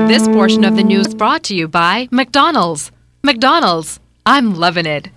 This portion of the news brought to you by McDonald's. McDonald's, I'm loving it.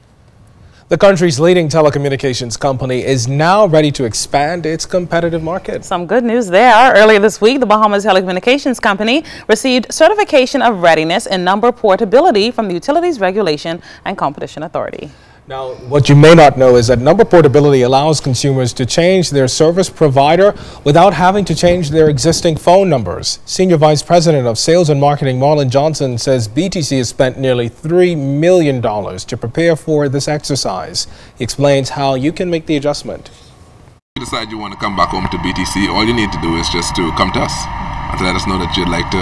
The country's leading telecommunications company is now ready to expand its competitive market. Some good news there. Earlier this week, the Bahamas Telecommunications Company received certification of readiness in number portability from the Utilities Regulation and Competition Authority. Now, what you may not know is that number portability allows consumers to change their service provider without having to change their existing phone numbers. Senior Vice President of Sales and Marketing Marlon Johnson says BTC has spent nearly $3 million to prepare for this exercise. He explains how you can make the adjustment. If you decide you want to come back home to BTC, all you need to do is just to come to us and to let us know that you'd like to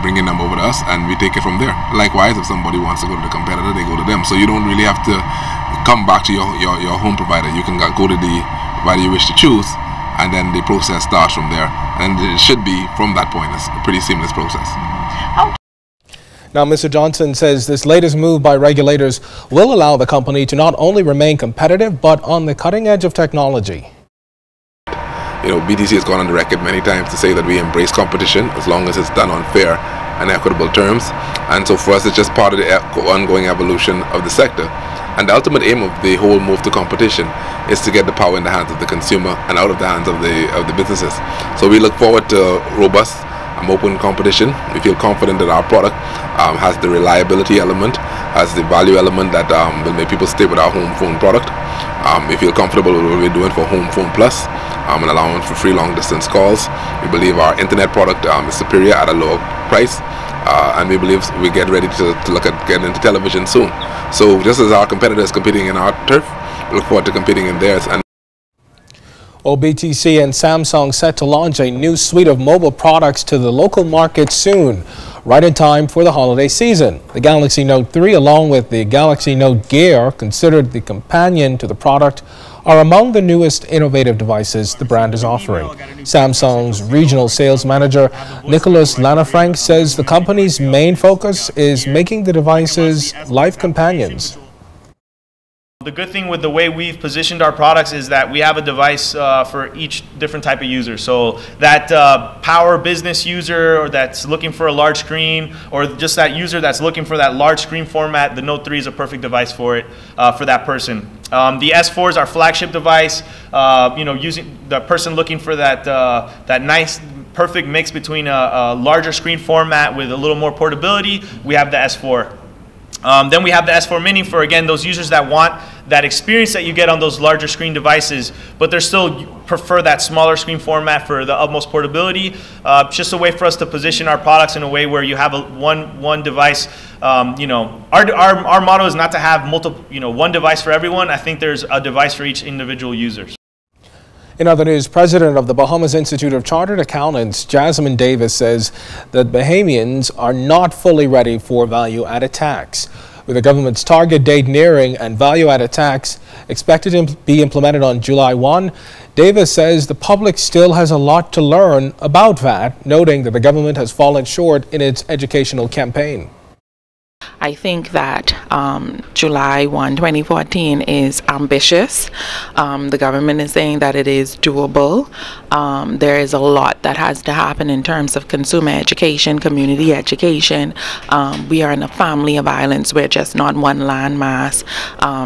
bring your number over to us, and we take it from there. Likewise, if somebody wants to go to the competitor, they go to them. So you don't really have to come back to your home provider. You can go to the provider you wish to choose, and then the process starts from there. And it should be, from that point, it's a pretty seamless process. Now, Mr. Johnson says this latest move by regulators will allow the company to not only remain competitive, but on the cutting edge of technology. BTC has gone on the record many times to say that we embrace competition as long as it's done on fair and equitable terms. And so for us, it's just part of the ongoing evolution of the sector. And the ultimate aim of the whole move to competition is to get the power in the hands of the consumer and out of the hands of the businesses. So we look forward to robust and open competition. We feel confident that our product has the reliability element, has the value element that will make people stay with our home phone product. We feel comfortable with what we're doing for Home Phone Plus and allowing for free long distance calls. We believe our internet product is superior at a lower price, and we believe we get ready to look at getting into television soon. So just as our competitors competing in our turf, we look forward to competing in theirs. And BTC and Samsung set to launch a new suite of mobile products to the local market soon, right in time for the holiday season. The Galaxy Note 3, along with the Galaxy Note Gear, considered the companion to the product, are among the newest innovative devices the brand is offering. Samsung's regional sales manager, Nicholas Lanafranc, says the company's main focus is making the devices life companions. The good thing with the way we've positioned our products is that we have a device for each different type of user. So that power business user, or that's looking for a large screen, or just that user that's looking for that large screen format, the Note 3 is a perfect device for it, for that person. The S4 is our flagship device. Using the person looking for that that nice, perfect mix between a larger screen format with a little more portability, we have the S4. Then we have the S4 Mini for, again, those users that want that experience that you get on those larger screen devices, but they still prefer that smaller screen format for the utmost portability. It's just a way for us to position our products in a way where you have one device. Our motto is not to have multiple, one device for everyone. I think there's a device for each individual user. In other news, President of the Bahamas Institute of Chartered Accountants, Jasmine Davis, says that Bahamians are not fully ready for value-added tax. With the government's target date nearing and value-added tax expected to be implemented on July 1, Davis says the public still has a lot to learn about VAT, noting that the government has fallen short in its educational campaign. I think that July 1, 2014 is ambitious. The government is saying that it is doable. There is a lot that has to happen in terms of consumer education, community education. We are in a family of islands. We're just not one landmass.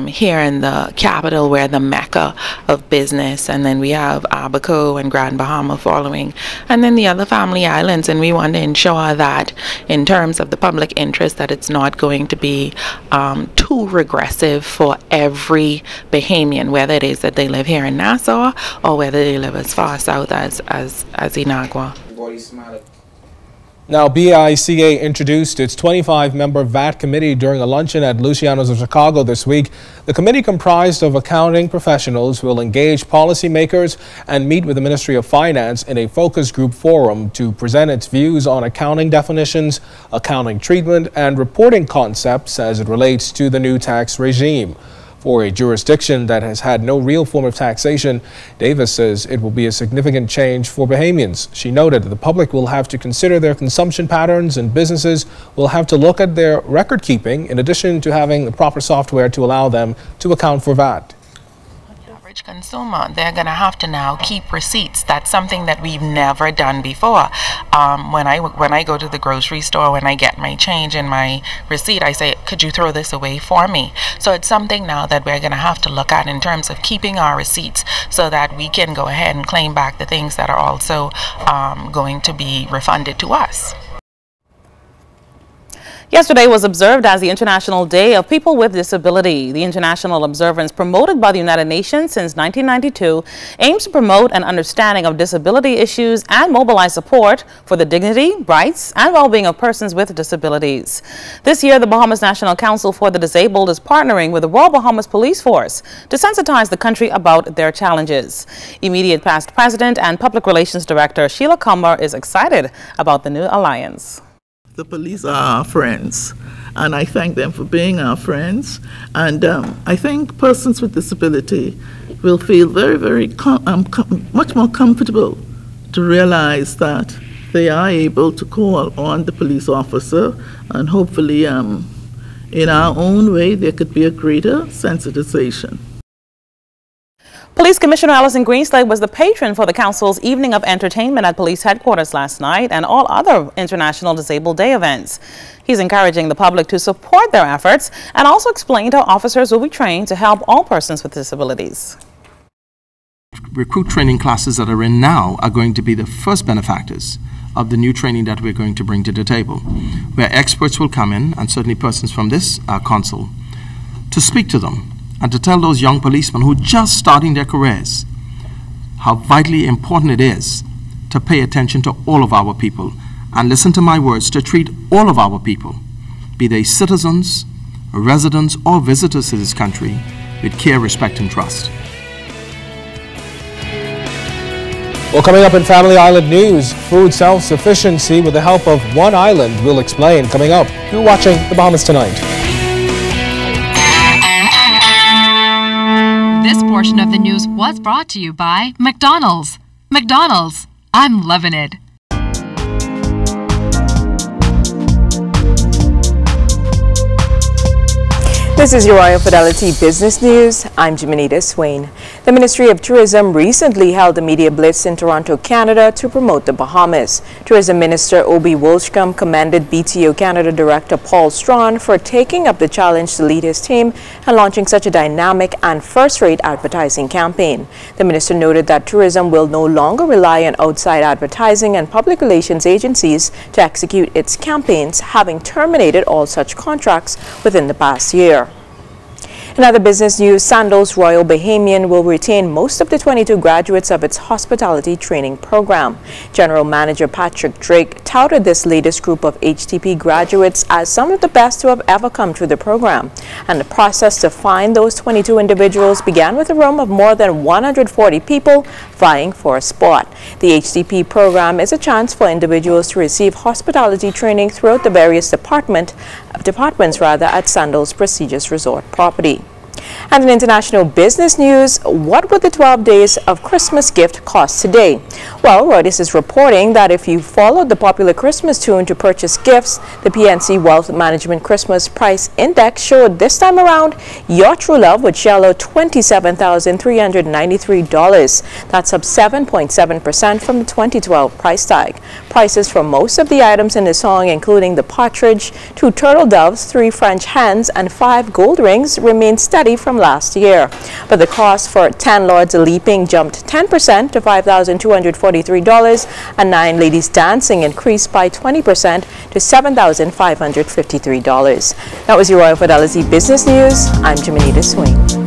Here in the capital, we're the mecca of business, and then we have Abaco and Grand Bahama following, and then the other family islands, and we want to ensure that in terms of the public interest that it's not going to be too regressive for every Bahamian, whether it is that they live here in Nassau or whether they live as far south as Inagua. Now, BICA introduced its 25-member VAT committee during a luncheon at Luciano's of Chicago this week. The committee, comprised of accounting professionals, will engage policymakers and meet with the Ministry of Finance in a focus group forum to present its views on accounting definitions, accounting treatment, and reporting concepts as it relates to the new tax regime. For a jurisdiction that has had no real form of taxation, Davis says it will be a significant change for Bahamians. She noted that the public will have to consider their consumption patterns and businesses will have to look at their record keeping in addition to having the proper software to allow them to account for VAT. average consumer, they're going to have to now keep receipts. That's something that we've never done before. When I go to the grocery store, when I get my change in my receipt, I say, could you throw this away for me? So it's something now that we're going to have to look at in terms of keeping our receipts so that we can go ahead and claim back the things that are also going to be refunded to us. Yesterday was observed as the International Day of People with Disability. The international observance, promoted by the United Nations since 1992, aims to promote an understanding of disability issues and mobilize support for the dignity, rights, and well-being of persons with disabilities. This year, the Bahamas National Council for the Disabled is partnering with the Royal Bahamas Police Force to sensitize the country about their challenges. Immediate past President and Public Relations Director Sheila Kummer is excited about the new alliance. The police are our friends, and I thank them for being our friends. And I think persons with disability will feel very much more comfortable to realize that they are able to call on the police officer, and hopefully in our own way there could be a greater sensitization. Police Commissioner Alison Greenslade was the patron for the Council's Evening of Entertainment at Police Headquarters last night and all other International Disabled Day events. He's encouraging the public to support their efforts and also explained how officers will be trained to help all persons with disabilities. Recruit training classes that are in now are going to be the first benefactors of the new training that we're going to bring to the table, where experts will come in, and certainly persons from this council, to speak to them and to tell those young policemen who are just starting their careers how vitally important it is to pay attention to all of our people and listen to my words, to treat all of our people, be they citizens, residents, or visitors to this country, with care, respect, and trust. Well, coming up in Family Island News, food self-sufficiency with the help of one island. We'll explain coming up. You're watching The Bahamas Tonight. This portion of the news was brought to you by McDonald's. McDonald's, I'm loving it. This is your Royal Fidelity Business News. I'm Jimenita Swain. The Ministry of Tourism recently held a media blitz in Toronto, Canada to promote the Bahamas. Tourism Minister Obi Wolshcombe commended BTO Canada Director Paul Strawn for taking up the challenge to lead his team and launching such a dynamic and first-rate advertising campaign. The minister noted that tourism will no longer rely on outside advertising and public relations agencies to execute its campaigns, having terminated all such contracts within the past year. In other business news, Sandals Royal Bahamian will retain most of the 22 graduates of its hospitality training program. General Manager Patrick Drake touted this latest group of HTP graduates as some of the best to have ever come through the program. And the process to find those 22 individuals began with a room of more than 140 people vying for a spot. The HTP program is a chance for individuals to receive hospitality training throughout the various departments at Sandals' prestigious resort property. And in international business news, what would the 12 days of Christmas gift cost today? Well, Reuters is reporting that if you followed the popular Christmas tune to purchase gifts, the PNC Wealth Management Christmas Price Index showed this time around your true love would shell out $27,393. That's up 7.7% from the 2012 price tag. Prices for most of the items in the song, including the partridge, 2 turtle doves, 3 French hens, and 5 gold rings, remain steady from last year. But the cost for 10 Lords Leaping jumped 10% to $5,243, and 9 Ladies Dancing increased by 20% to $7,553. That was your Royal Fidelity Business News. I'm Jimenita Swain.